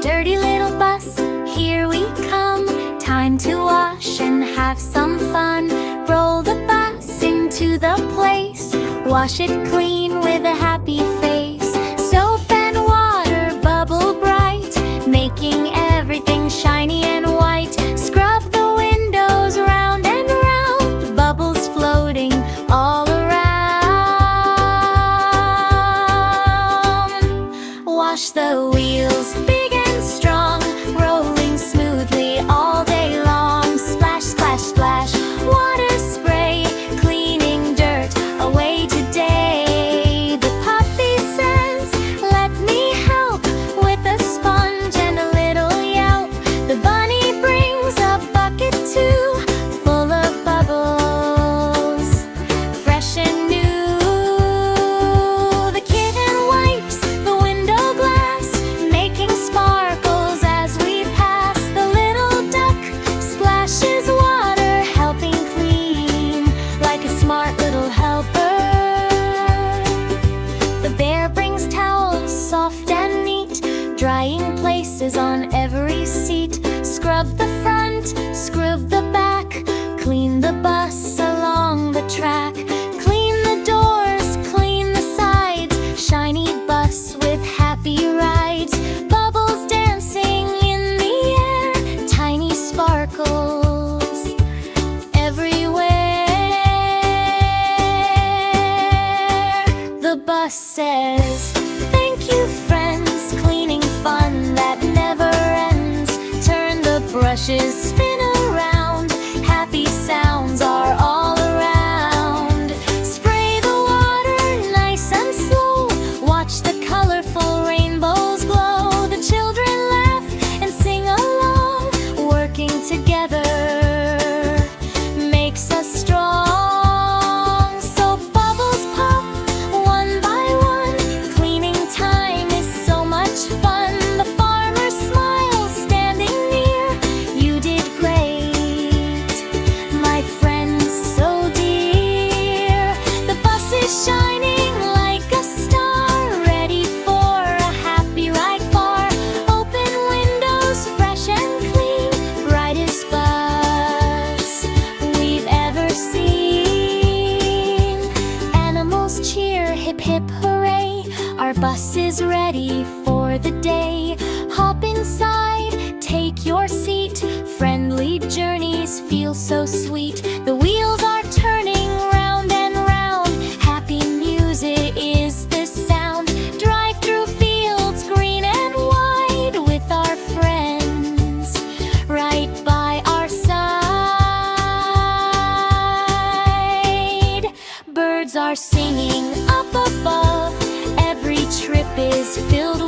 dirty little bus, here we come. Time to wash and have some fun. Roll the bus into the place. Wash it clean with a happy face. Soap and water bubble bright, making everything shiny and white. Scrub the windows round and round, bubbles floating all around. Wash the wheels, big and strong, rolling smoothly all day long. Splash, splash, splash, water spray, cleaning dirt away today. The puppy says, let me help, with a sponge and a little yelp. The bunny brings a bucket too, full of bubbles, fresh and new. The kitten wipes the window glass, making sparkles as we pass. The little duck splashes water, helping clean like a smart little helper. The bear brings towels, soft and neat, drying places on every seat. Scrub the front, scrub the back, clean the bus along the track. Clean the doors, clean the sides, shiny bus with happy rides. Bubbles dancing in the air, tiny sparkles everywhere. The bus says, thank you friends, cleaning fun that never ends. Turn the brushes, spin around, happy sounds are all around. Spray the water nice and slow, watch the colorful rainbows glow. The children laugh and sing along, working together makes us strong. So bubbles pop one by one, cleaning time is so much fun. The farmer smiles standing near, you did great, my friends so dear. The bus is shining like a star, ready for a happy ride far. Open windows, fresh and clean, brightest bus we've ever seen. Animals cheer, hip hip hooray, our bus is ready for the day. Hop inside, take your seat, friendly journeys feel so sweet. The wheels are turning round and round, happy music is the sound. Drive through fields green and wide, with our friends right by our side. Birds are singing up above, every trip is filled